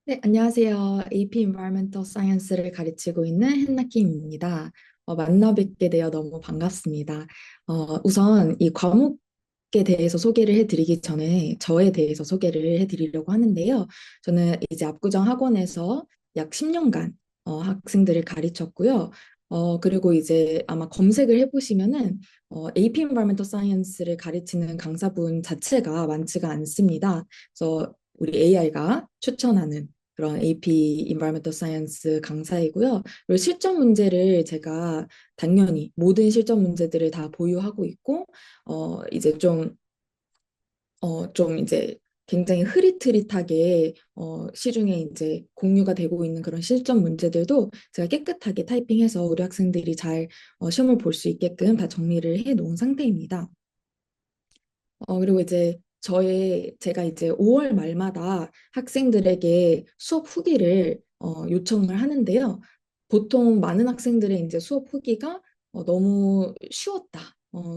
네, 안녕하세요. AP Environmental Science를 가르치고 있는 hen나킴입니다. 만나 뵙게 되어 너무 반갑습니다. 우선 이 과목에 대해서 소개를 해드리기 전에 저에 대해서 소개를 해드리려고 하는데요. 저는 이제 압구정 학원에서 약 10년간 학생들을 가르쳤고요. 그리고 이제 아마 검색을 해보시면은 AP Environmental Science를 가르치는 강사분 자체가 많지가 않습니다. 그래서 우리 AI가 추천하는 그런 AP Environmental Science 강사이고요. 그리고 실전 문제를 제가 당연히 모든 실전 문제들을 다 보유하고 있고, 이제 좀 이제 굉장히 흐릿흐릿하게 시중에 이제 공유가 되고 있는 그런 실전 문제들도 제가 깨끗하게 타이핑해서 우리 학생들이 잘 시험을 볼 수 있게끔 다 정리를 해 놓은 상태입니다. 그리고 이제 제가 이제 5월 말마다 학생들에게 수업 후기를 요청을 하는데요. 보통 많은 학생들의 이제 수업 후기가 너무 쉬웠다.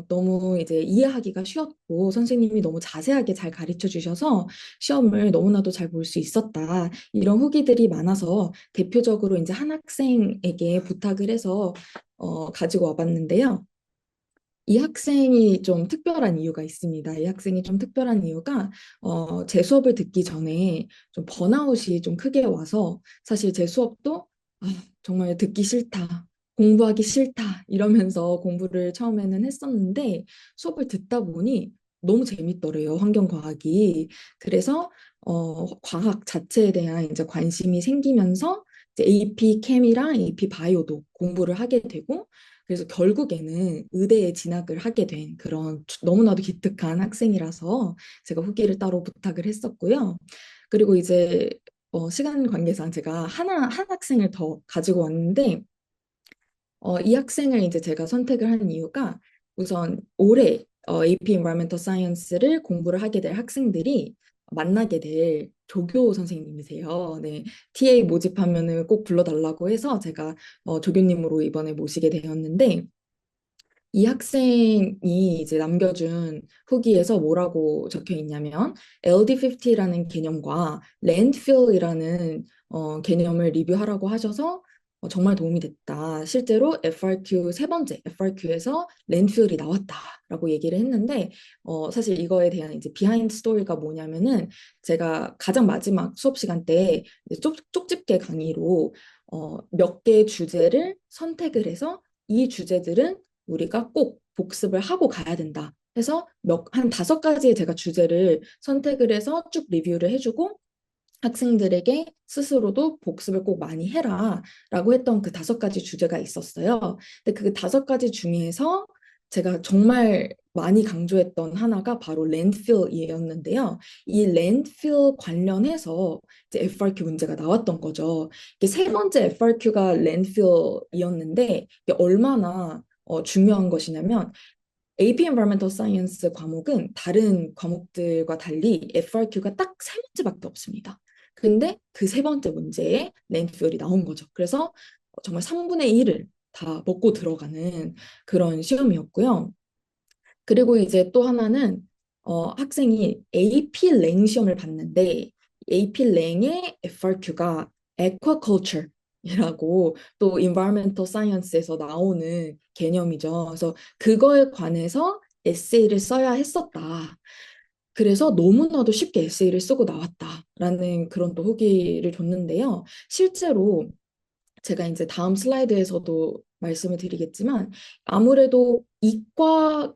너무 이제 이해하기가 쉬웠고 선생님이 너무 자세하게 잘 가르쳐 주셔서 시험을 너무나도 잘 볼 수 있었다. 이런 후기들이 많아서 대표적으로 이제 한 학생에게 부탁을 해서 가지고 와봤는데요. 이 학생이 좀 특별한 이유가 있습니다. 이 학생이 좀 특별한 이유가 제 수업을 듣기 전에 좀 번아웃이 좀 크게 와서 사실 제 수업도 아, 정말 듣기 싫다, 공부하기 싫다 이러면서 공부를 처음에는 했었는데 수업을 듣다 보니 너무 재밌더래요, 환경과학이. 그래서 과학 자체에 대한 이제 관심이 생기면서 이제 AP 캠이랑 AP 바이오도 공부를 하게 되고 그래서 결국에는 의대에 진학을 하게 된 그런 너무나도 기특한 학생이라서 제가 후기를 따로 부탁을 했었고요. 그리고 이제 시간 관계상 제가 한 학생을 더 가지고 왔는데 이 학생을 이제 제가 선택을 한 이유가 우선 올해 AP Environmental Science를 공부를 하게 될 학생들이 만나게 될 조교 선생님이세요. 네, TA 모집하면은 꼭 불러달라고 해서 제가 조교님으로 이번에 모시게 되었는데 이 학생이 이제 남겨준 후기에서 뭐라고 적혀 있냐면 LD50라는 개념과 landfill이라는 개념을 리뷰하라고 하셔서 정말 도움이 됐다. 실제로 FRQ 세 번째 FRQ에서 landfill이 나왔다라고 얘기를 했는데 사실 이거에 대한 이제 비하인드 스토리가 뭐냐면은 제가 가장 마지막 수업 시간 때 이제 쪽집게 강의로 몇 개의 주제를 선택을 해서 이 주제들은 우리가 꼭 복습을 하고 가야 된다. 해서 한 5가지의 제가 주제를 선택을 해서 쭉 리뷰를 해주고 학생들에게 스스로도 복습을 꼭 많이 해라 라고 했던 그 5가지 주제가 있었어요. 근데 그 5가지 중에서 제가 정말 많이 강조했던 하나가 바로 랜드필이었는데요. 이 랜드필 관련해서 이제 FRQ 문제가 나왔던 거죠. 이게 세 번째 FRQ가 랜드필이었는데 이게 얼마나 중요한 것이냐면 AP Environmental Science 과목은 다른 과목들과 달리 FRQ가 딱 세 문제밖에 없습니다. 근데 그 세 번째 문제에 랜드필이 나온 거죠. 그래서 정말 3분의 1을 다 먹고 들어가는 그런 시험이었고요. 그리고 이제 또 하나는 학생이 AP 랭 시험을 봤는데 AP 랭의 FRQ가 aquaculture이라고 또 environmental science에서 나오는 개념이죠. 그래서 그거에 관해서 에세이를 써야 했었다. 그래서 너무나도 쉽게 에세이를 쓰고 나왔다라는 그런 또 후기를 줬는데요. 실제로 제가 이제 다음 슬라이드에서도 말씀을 드리겠지만 아무래도 이과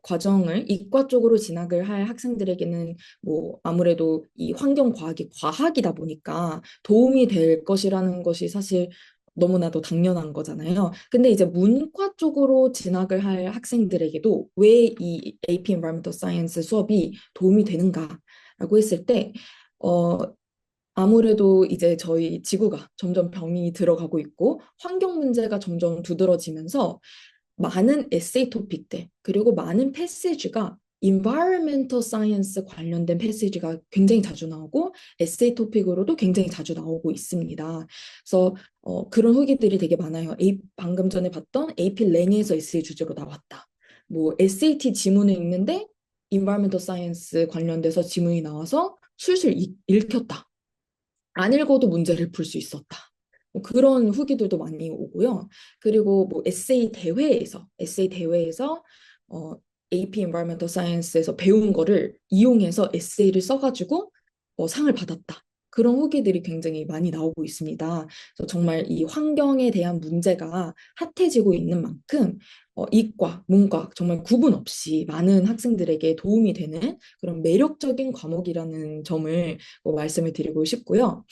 쪽으로 진학을 할 학생들에게는 뭐 아무래도 이 환경과학이 과학이다 보니까 도움이 될 것이라는 것이 사실 너무나도 당연한 거잖아요. 근데 이제 문과 쪽으로 진학을 할 학생들에게도 왜 이 AP Environmental Science 수업이 도움이 되는가라고 했을 때 어, 아무래도 이제 저희 지구가 점점 병이 들어가고 있고 환경 문제가 점점 두드러지면서 많은 에세이 토픽들 그리고 많은 패시지가 environmental science 관련된 패시지가 굉장히 자주 나오고 에세이 토픽으로도 굉장히 자주 나오고 있습니다. 그래서 그런 후기들이 되게 많아요. 방금 전에 봤던 AP 랭에서 에세이 주제로 나왔다. 뭐 SAT 지문을 읽는데 environmental science 관련돼서 지문이 나와서 술술 읽혔다. 안 읽어도 문제를 풀 수 있었다. 뭐 그런 후기들도 많이 오고요. 그리고 뭐 에세이 대회에서 어, AP Environmental Science에서 배운 거를 이용해서 에세이를 써가지고 상을 받았다. 그런 후기들이 굉장히 많이 나오고 있습니다. 그래서 정말 이 환경에 대한 문제가 핫해지고 있는 만큼 이과, 문과 정말 구분 없이 많은 학생들에게 도움이 되는 그런 매력적인 과목이라는 점을 말씀을 드리고 싶고요.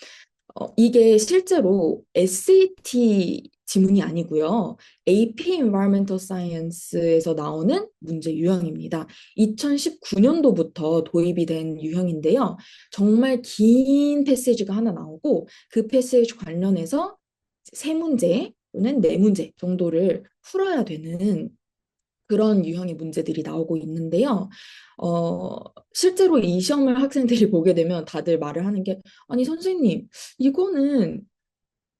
이게 실제로 SAT 지문이 아니고요. AP Environmental Science에서 나오는 문제 유형입니다. 2019년도부터 도입이 된 유형인데요. 정말 긴 패시지가 하나 나오고 그 패시지 관련해서 세 문제 또는 네 문제 정도를 풀어야 되는 그런 유형의 문제들이 나오고 있는데요. 어, 실제로 이 시험을 학생들이 보게 되면 다들 말을 하는 게, 아니, 선생님, 이거는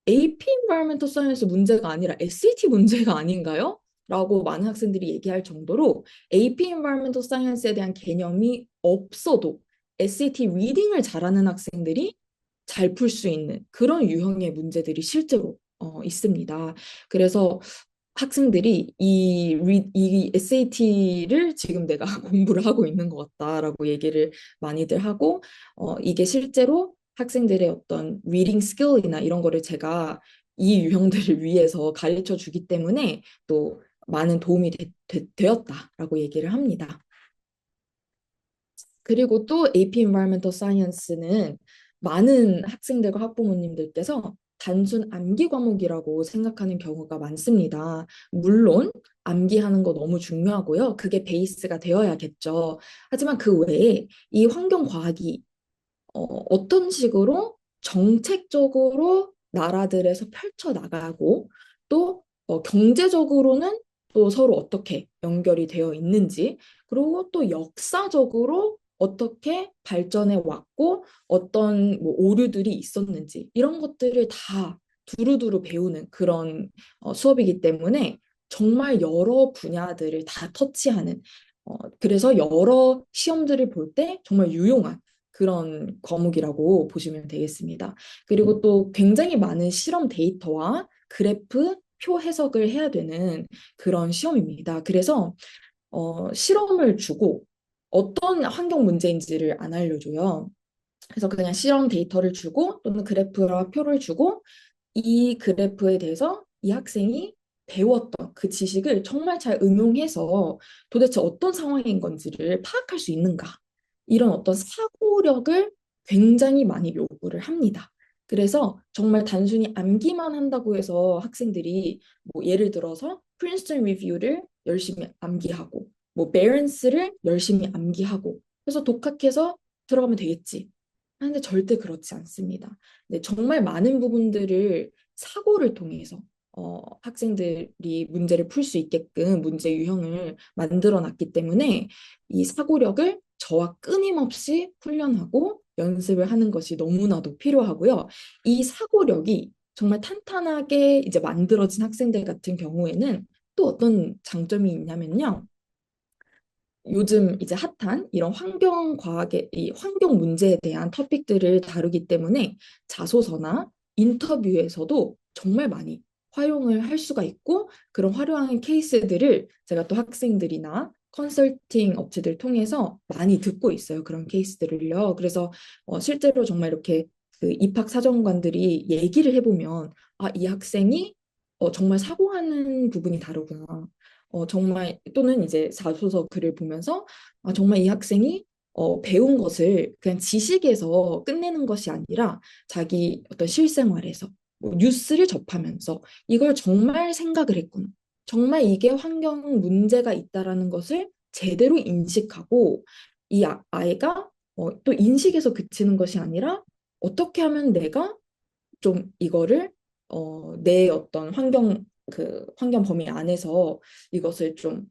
AP Environmental Science 문제가 아니라 SAT 문제가 아닌가요? 라고 많은 학생들이 얘기할 정도로 AP Environmental Science에 대한 개념이 없어도 SAT 리딩을 잘하는 학생들이 잘 풀 수 있는 그런 유형의 문제들이 실제로 있습니다. 그래서 학생들이 이 SAT를 지금 내가 공부를 하고 있는 것 같다라고 얘기를 많이들 하고, 이게 실제로 학생들의 어떤 리딩 스킬이나 이런 거를 제가 이 유형들을 위해서 가르쳐 주기 때문에 또 많은 도움이 되었다라고 얘기를 합니다. 그리고 또 AP Environmental Science는 많은 학생들과 학부모님들께서 단순 암기 과목이라고 생각하는 경우가 많습니다. 물론 암기하는 거 너무 중요하고요. 그게 베이스가 되어야겠죠. 하지만 그 외에 이 환경과학이 어떤 식으로 정책적으로 나라들에서 펼쳐 나가고 또 경제적으로는 또 서로 어떻게 연결이 되어 있는지 그리고 또 역사적으로 어떻게 발전해 왔고 어떤 뭐 오류들이 있었는지 이런 것들을 다 두루두루 배우는 그런 수업이기 때문에 정말 여러 분야들을 다 터치하는 그래서 여러 시험들을 볼 때 정말 유용한 그런 과목이라고 보시면 되겠습니다. 그리고 또 굉장히 많은 실험 데이터와 그래프, 표 해석을 해야 되는 그런 시험입니다. 그래서 실험을 주고 어떤 환경 문제인지를 안 알려줘요. 그래서 그냥 실험 데이터를 주고 또는 그래프와 표를 주고 이 그래프에 대해서 이 학생이 배웠던 그 지식을 정말 잘 응용해서 도대체 어떤 상황인 건지를 파악할 수 있는가. 이런 어떤 사고력을 굉장히 많이 요구를 합니다. 그래서 정말 단순히 암기만 한다고 해서 학생들이 뭐 예를 들어서 프린스턴 리뷰를 열심히 암기하고 뭐 베런스를 열심히 암기하고 그래서 독학해서 들어가면 되겠지. 하는데 절대 그렇지 않습니다. 네, 정말 많은 부분들을 사고를 통해서 학생들이 문제를 풀 수 있게끔 문제 유형을 만들어 놨기 때문에 이 사고력을 저와 끊임없이 훈련하고 연습을 하는 것이 너무나도 필요하고요. 이 사고력이 정말 탄탄하게 이제 만들어진 학생들 같은 경우에는 또 어떤 장점이 있냐면요. 요즘 이제 핫한 이런 환경 과학의 이 환경 문제에 대한 토픽들을 다루기 때문에 자소서나 인터뷰에서도 정말 많이 활용을 할 수가 있고 그런 활용한 케이스들을 제가 또 학생들이나 컨설팅 업체들 통해서 많이 듣고 있어요. 그런 케이스들을요. 그래서 실제로 정말 이렇게 그 입학 사정관들이 얘기를 해보면 아, 이 학생이 정말 사고하는 부분이 다르구나. 정말 또는 이제 자소서 글을 보면서 아, 정말 이 학생이 배운 것을 그냥 지식에서 끝내는 것이 아니라 자기 어떤 실생활에서 뭐 뉴스를 접하면서 이걸 정말 생각을 했구나. 정말 이게 환경 문제가 있다라는 것을 제대로 인식하고 이 아이가 또 인식에서 그치는 것이 아니라 어떻게 하면 내가 좀 이거를 내 어떤 환경 범위 안에서 이것을 좀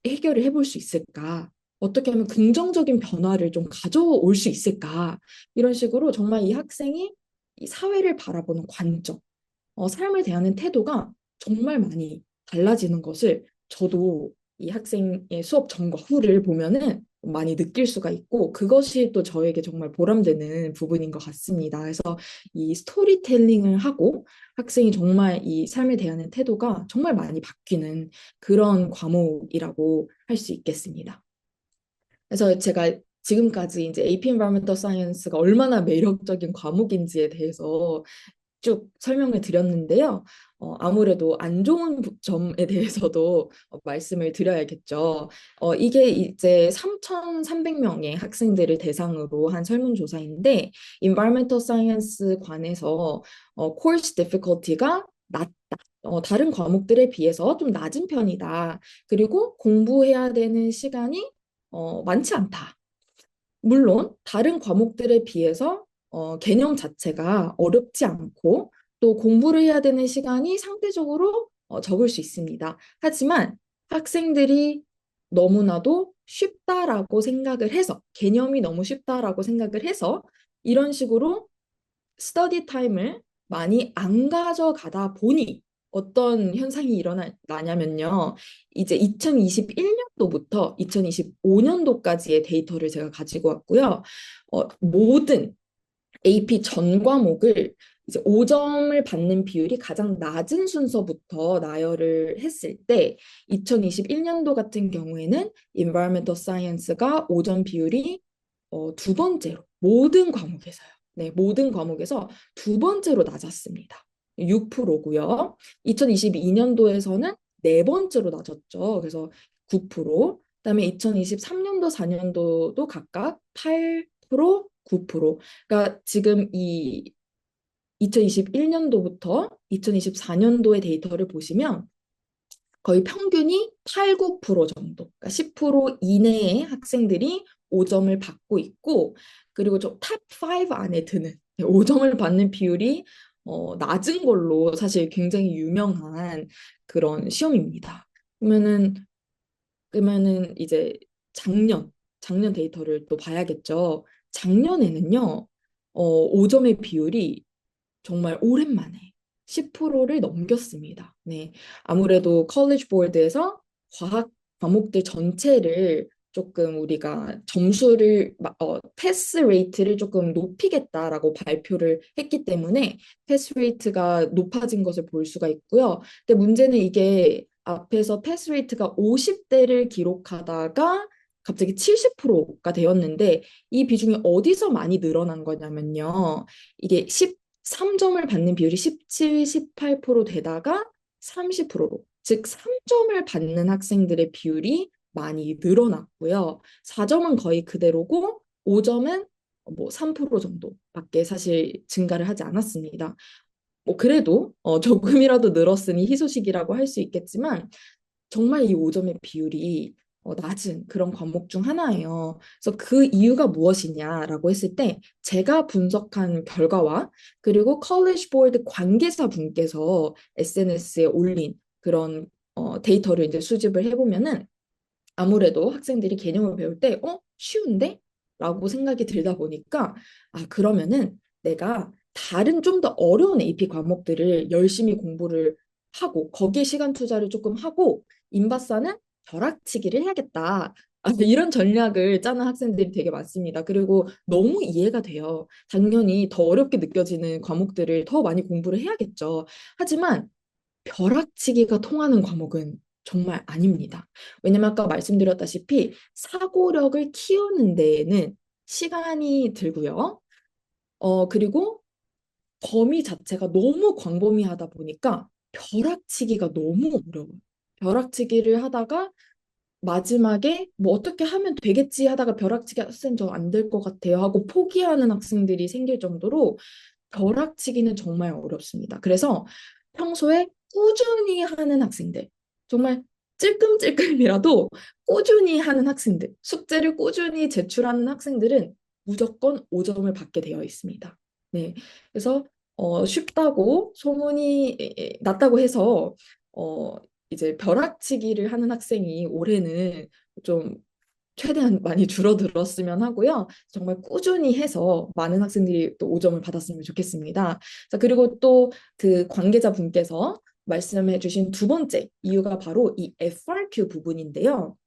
해결을 해볼 수 있을까? 어떻게 하면 긍정적인 변화를 좀 가져올 수 있을까? 이런 식으로 정말 이 학생이 이 사회를 바라보는 관점, 삶을 대하는 태도가 정말 많이 달라지는 것을 저도 이 학생의 수업 전과 후를 보면은 많이 느낄 수가 있고 그것이 또 저에게 정말 보람되는 부분인 것 같습니다. 그래서 이 스토리텔링을 하고 학생이 정말 이 삶에 대한 태도가 정말 많이 바뀌는 그런 과목이라고 할 수 있겠습니다. 그래서 제가 지금까지 이제 AP Environmental Science가 얼마나 매력적인 과목인지에 대해서 쭉 설명을 드렸는데요. 아무래도 안 좋은 점에 대해서도 말씀을 드려야겠죠. 이게 이제 3,300명의 학생들을 대상으로 한 설문조사인데, Environmental Science 관에서 course difficulty가 낮다. 다른 과목들에 비해서 좀 낮은 편이다. 그리고 공부해야 되는 시간이 많지 않다. 물론 다른 과목들에 비해서 개념 자체가 어렵지 않고 또 공부를 해야 되는 시간이 상대적으로 적을 수 있습니다. 하지만 학생들이 너무나도 쉽다라고 생각을 해서 개념이 너무 쉽다라고 생각을 해서 이런 식으로 스터디 타임을 많이 안 가져가다 보니 어떤 현상이 일어나냐면요. 이제 2021년도부터 2025년도까지의 데이터를 제가 가지고 왔고요. 모든 AP 전 과목을 이제 5점을 받는 비율이 가장 낮은 순서부터 나열을 했을 때 2021년도 같은 경우에는 Environmental Science가 5점 비율이 두 번째로 모든 과목에서요. 네, 모든 과목에서 두 번째로 낮았습니다. 6%고요. 2022년도에서는 네 번째로 낮았죠. 그래서 9%. 그다음에 2023년도, 4년도도 각각 8%, 9%. 그러니까 지금 이 2021년도부터 2024년도의 데이터를 보시면 거의 평균이 8, 9% 정도, 그러니까 10% 이내의 학생들이 5점을 받고 있고, 그리고 좀 탑 5 안에 드는 5점을 받는 비율이 낮은 걸로 사실 굉장히 유명한 그런 시험입니다. 그러면은 이제 작년 데이터를 또 봐야겠죠. 작년에는요, 5점의 비율이 정말 오랜만에 10%를 넘겼습니다. 네. 아무래도 컬리지 보드에서 과학 과목들 전체를 조금 우리가 점수를 패스 레이트를 조금 높이겠다라고 발표를 했기 때문에 패스 레이트가 높아진 것을 볼 수가 있고요. 근데 문제는 이게 앞에서 패스 레이트가 50대를 기록하다가 갑자기 70%가 되었는데 이 비중이 어디서 많이 늘어난 거냐면요. 이게 3점을 받는 비율이 17, 18% 되다가 30%로, 즉 3점을 받는 학생들의 비율이 많이 늘어났고요. 4점은 거의 그대로고 5점은 뭐 3% 정도밖에 사실 증가를 하지 않았습니다. 뭐 그래도 조금이라도 늘었으니 희소식이라고 할 수 있겠지만 정말 이 5점의 비율이 낮은 그런 과목 중 하나예요. 그래서 그 이유가 무엇이냐라고 했을 때 제가 분석한 결과와 그리고 컬리지 보드 관계자 분께서 SNS에 올린 그런 데이터를 이제 수집을 해보면은 아무래도 학생들이 개념을 배울 때 쉬운데? 라고 생각이 들다 보니까 그러면은 내가 다른 좀 더 어려운 AP 과목들을 열심히 공부를 하고 거기에 시간 투자를 조금 하고 인바사는 벼락치기를 해야겠다. 이런 전략을 짜는 학생들이 되게 많습니다. 그리고 너무 이해가 돼요. 당연히 더 어렵게 느껴지는 과목들을 더 많이 공부를 해야겠죠. 하지만 벼락치기가 통하는 과목은 정말 아닙니다. 왜냐면 아까 말씀드렸다시피 사고력을 키우는 데에는 시간이 들고요. 그리고 범위 자체가 너무 광범위하다 보니까 벼락치기가 너무 어려워요. 벼락치기를 하다가 마지막에 뭐 어떻게 하면 되겠지 하다가 벼락치기 쌤 저 안 될 것 같아요 하고 포기하는 학생들이 생길 정도로 벼락치기는 정말 어렵습니다. 그래서 평소에 꾸준히 하는 학생들, 정말 찔끔찔끔이라도 꾸준히 하는 학생들, 숙제를 꾸준히 제출하는 학생들은 무조건 5점을 받게 되어 있습니다. 네. 그래서 쉽다고 소문이 났다고 해서 어, 이제 벼락치기를 하는 학생이 올해는 좀 최대한 많이 줄어들었으면 하고요. 정말 꾸준히 해서 많은 학생들이 또 5점을 받았으면 좋겠습니다. 자, 그리고 또 그 관계자분께서 말씀해 주신 두 번째 이유가 바로 이 FRQ 부분인데요.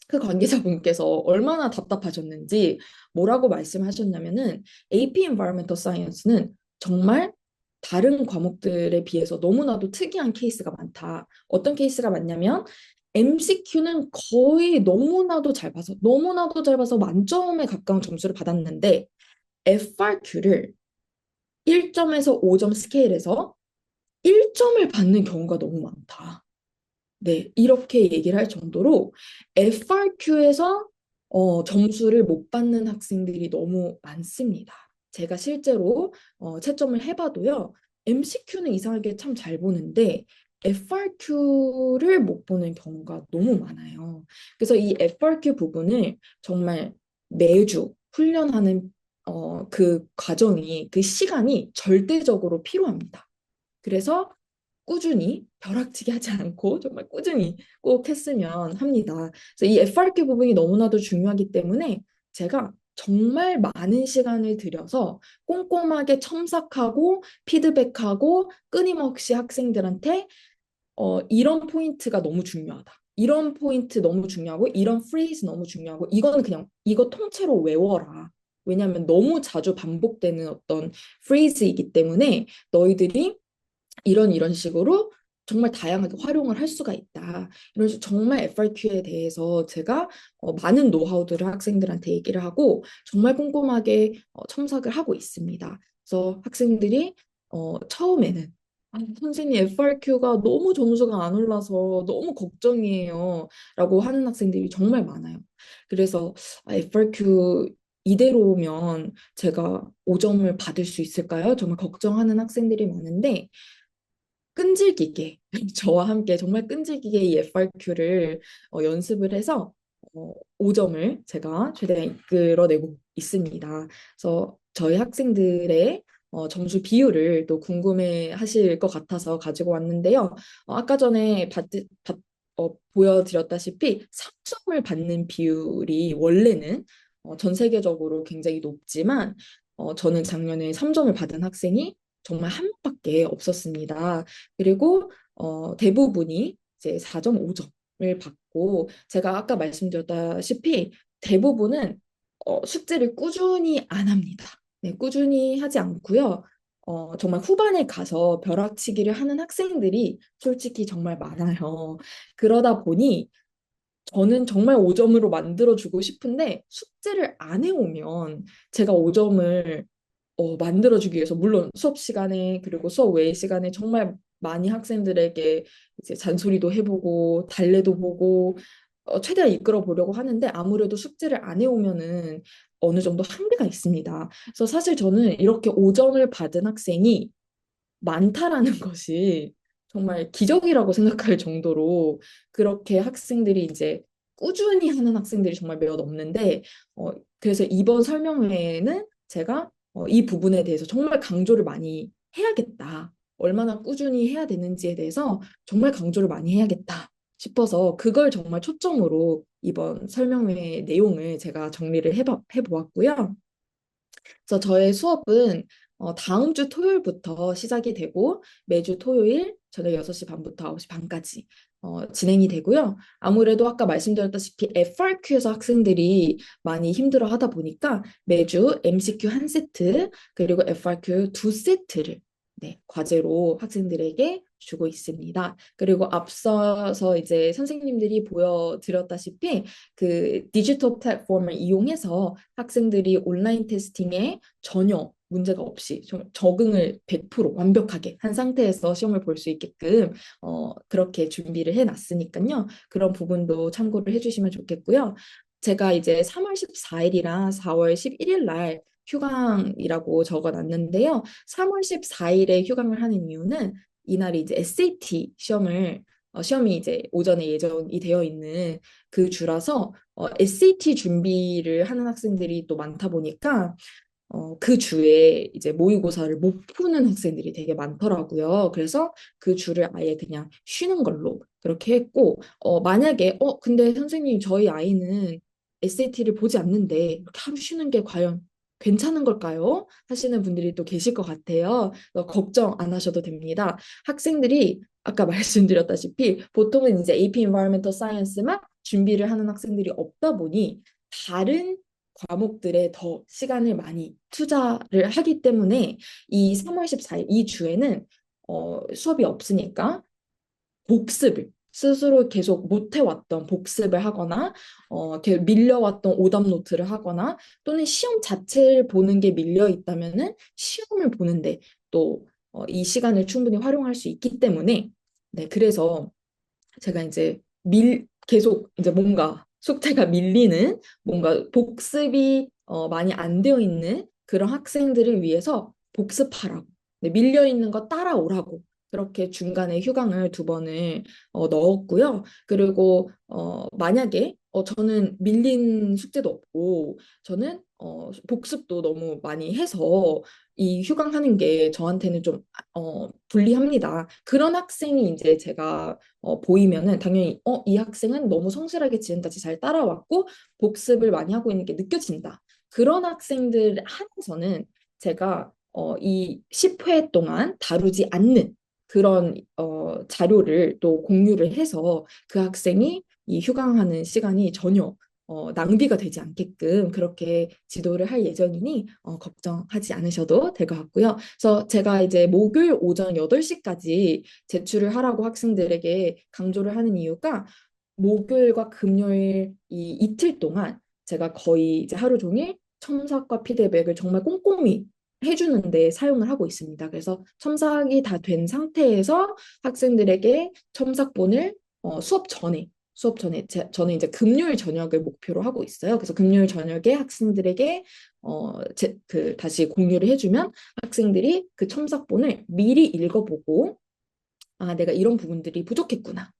그 관계자분께서 얼마나 답답하셨는지 뭐라고 말씀하셨냐면은 AP Environmental Science는 정말 다른 과목들에 비해서 너무나도 특이한 케이스가 많다. 어떤 케이스가 많냐면 MCQ는 거의 너무나도 잘 봐서 만점에 가까운 점수를 받았는데 FRQ를 1점에서 5점 스케일에서 1점을 받는 경우가 너무 많다. 네, 이렇게 얘기를 할 정도로 FRQ에서 점수를 못 받는 학생들이 너무 많습니다. 제가 실제로 채점을 해봐도요, MCQ는 이상하게 참 잘 보는데 FRQ를 못 보는 경우가 너무 많아요. 그래서 이 FRQ 부분을 정말 매주 훈련하는 그 과정이, 그 시간이 절대적으로 필요합니다. 그래서 꾸준히 벼락치기 하지 않고 정말 꾸준히 꼭 했으면 합니다. 그래서 이 FRQ 부분이 너무나도 중요하기 때문에 제가 정말 많은 시간을 들여서 꼼꼼하게 첨삭하고 피드백하고 끊임없이 학생들한테 이런 포인트가 너무 중요하다. 이런 포인트 너무 중요하고 이런 프레이즈 너무 중요하고 이거는 그냥 이거 통째로 외워라. 왜냐하면 너무 자주 반복되는 어떤 프레이즈이기 때문에 너희들이 이런 식으로 정말 다양하게 활용을 할 수가 있다. 이런 식으로 정말 FRQ에 대해서 제가 많은 노하우들을 학생들한테 얘기를 하고 정말 꼼꼼하게 첨삭을 하고 있습니다. 그래서 학생들이 처음에는 선생님 FRQ가 너무 점수가 안 올라서 너무 걱정이에요. 라고 하는 학생들이 정말 많아요. 그래서 FRQ 이대로면 제가 5점을 받을 수 있을까요? 정말 걱정하는 학생들이 많은데 끈질기게 저와 함께 정말 끈질기게 이 FRQ를 연습을 해서 5점을 제가 최대한 이끌어내고 있습니다. 그래서 저희 학생들의 점수 비율을 또 궁금해 하실 것 같아서 가지고 왔는데요. 아까 전에 보여드렸다시피 3점을 받는 비율이 원래는 전 세계적으로 굉장히 높지만 저는 작년에 3점을 받은 학생이 정말 한 명밖에 없었습니다. 그리고 대부분이 이제 4.5점을 받고 제가 아까 말씀드렸다시피 대부분은 숙제를 꾸준히 안 합니다. 네, 꾸준히 하지 않고요. 정말 후반에 가서 벼락치기를 하는 학생들이 솔직히 정말 많아요. 그러다 보니 저는 정말 5점으로 만들어주고 싶은데 숙제를 안 해오면 제가 5점을 만들어주기 위해서 물론 수업 시간에 그리고 수업 외의 시간에 정말 많이 학생들에게 이제 잔소리도 해보고 달래도 보고 최대한 이끌어 보려고 하는데 아무래도 숙제를 안 해오면은 어느 정도 한계가 있습니다. 그래서 사실 저는 이렇게 5점을 받은 학생이 많다라는 것이 정말 기적이라고 생각할 정도로 그렇게 학생들이 이제 꾸준히 하는 학생들이 정말 몇없는데 그래서 이번 설명회에는 제가 이 부분에 대해서 정말 강조를 많이 해야겠다. 얼마나 꾸준히 해야 되는지에 대해서 정말 강조를 많이 해야겠다 싶어서 그걸 정말 초점으로 이번 설명회 내용을 제가 정리를 해보았고요. 그래서 저의 수업은 다음 주 토요일부터 시작이 되고 매주 토요일 저녁 6시 반부터 9시 반까지 진행이 되고요. 아무래도 아까 말씀드렸다시피 FRQ에서 학생들이 많이 힘들어 하다 보니까 매주 MCQ 한 세트 그리고 FRQ 두 세트를 네, 과제로 학생들에게 주고 있습니다. 그리고 앞서서 이제 선생님들이 보여드렸다시피 그 디지털 플랫폼을 이용해서 학생들이 온라인 테스팅에 전혀 문제가 없이 적응을 100% 완벽하게 한 상태에서 시험을 볼 수 있게끔 그렇게 준비를 해놨으니까요. 그런 부분도 참고를 해주시면 좋겠고요. 제가 이제 3월 14일이랑 4월 11일 날 휴강이라고 적어놨는데요. 3월 14일에 휴강을 하는 이유는 이날이 이제 SAT 시험이 이제 오전에 예정이 되어 있는 그 주라서 SAT 준비를 하는 학생들이 또 많다 보니까 그 주에 이제 모의고사를 못 푸는 학생들이 되게 많더라고요. 그래서 그 주를 아예 그냥 쉬는 걸로 그렇게 했고, 만약에, 근데 선생님, 저희 아이는 SAT를 보지 않는데 이렇게 하루 쉬는 게 과연 괜찮은 걸까요? 하시는 분들이 또 계실 것 같아요. 걱정 안 하셔도 됩니다. 학생들이 아까 말씀드렸다시피 보통은 이제 AP Environmental Science만 준비를 하는 학생들이 없다 보니 다른 과목들에 더 시간을 많이 투자를 하기 때문에 이 3월 14일 이 주에는 수업이 없으니까 복습을 스스로 계속 못해왔던 복습을 하거나 이렇게 밀려왔던 오답 노트를 하거나 또는 시험 자체를 보는 게 밀려 있다면은 시험을 보는데 또 이 시간을 충분히 활용할 수 있기 때문에 네 그래서 제가 이제 계속 이제 뭔가 숙제가 밀리는 뭔가 복습이 많이 안 되어 있는 그런 학생들을 위해서 복습하라고 밀려 있는 거 따라오라고 그렇게 중간에 휴강을 두 번을 넣었고요. 그리고 만약에 저는 밀린 숙제도 없고 저는 복습도 너무 많이 해서 이 휴강하는 게 저한테는 좀 불리합니다. 그런 학생이 이제 제가 보이면은 당연히 이 학생은 너무 성실하게 지금까지 잘 따라왔고 복습을 많이 하고 있는 게 느껴진다. 그런 학생들 한해서는 제가 이 10회 동안 다루지 않는 그런 자료를 또 공유를 해서 그 학생이 이 휴강하는 시간이 전혀 낭비가 되지 않게끔 그렇게 지도를 할 예정이니 걱정하지 않으셔도 될 것 같고요. 그래서 제가 이제 목요일 오전 8시까지 제출을 하라고 학생들에게 강조를 하는 이유가 목요일과 금요일 이 이틀 동안 제가 거의 이제 하루 종일 첨삭과 피드백을 정말 꼼꼼히 해주는데 사용을 하고 있습니다. 그래서 첨삭이 다 된 상태에서 학생들에게 첨삭본을 저는 이제 금요일 저녁을 목표로 하고 있어요. 그래서 금요일 저녁에 학생들에게 다시 공유를 해주면 학생들이 그 첨삭본을 미리 읽어보고 내가 이런 부분들이 부족했구나.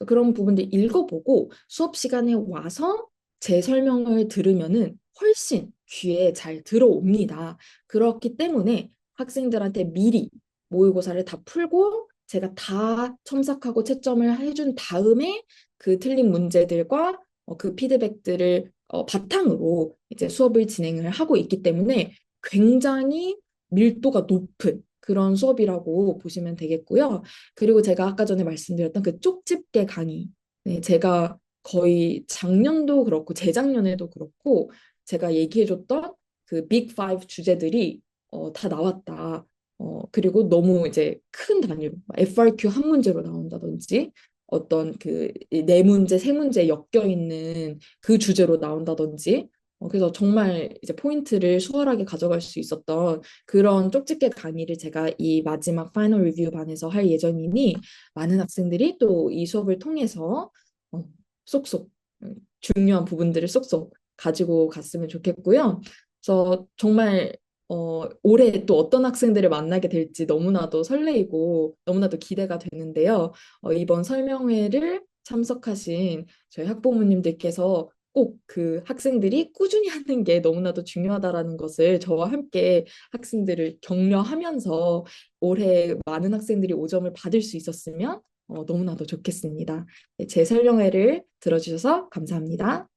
그런 부분들 읽어보고 수업 시간에 와서 제 설명을 들으면은 훨씬 귀에 잘 들어옵니다. 그렇기 때문에 학생들한테 미리 모의고사를 다 풀고 제가 다 첨삭하고 채점을 해준 다음에 그 틀린 문제들과 그 피드백들을 바탕으로 이제 수업을 진행을 하고 있기 때문에 굉장히 밀도가 높은 그런 수업이라고 보시면 되겠고요. 그리고 제가 아까 전에 말씀드렸던 그 쪽집게 강의. 네, 제가 거의 작년도 그렇고 재작년에도 그렇고 제가 얘기해줬던 그 빅 파이브 주제들이 다 나왔다. 그리고 너무 이제 큰 단위로 FRQ 한 문제로 나온다든지 어떤 그 네 문제, 세 문제 엮여 있는 그 주제로 나온다든지 그래서 정말 이제 포인트를 수월하게 가져갈 수 있었던 그런 쪽집게 강의를 제가 이 마지막 파이널 리뷰 반에서 할 예정이니 많은 학생들이 또 이 수업을 통해서 쏙쏙 중요한 부분들을 쏙쏙 가지고 갔으면 좋겠고요. 그래서 정말 올해 또 어떤 학생들을 만나게 될지 너무나도 설레이고 너무나도 기대가 되는데요. 이번 설명회를 참석하신 저희 학부모님들께서 꼭 그 학생들이 꾸준히 하는 게 너무나도 중요하다라는 것을 저와 함께 학생들을 격려하면서 올해 많은 학생들이 5점을 받을 수 있었으면 너무나도 좋겠습니다. 네, 제 설명회를 들어주셔서 감사합니다.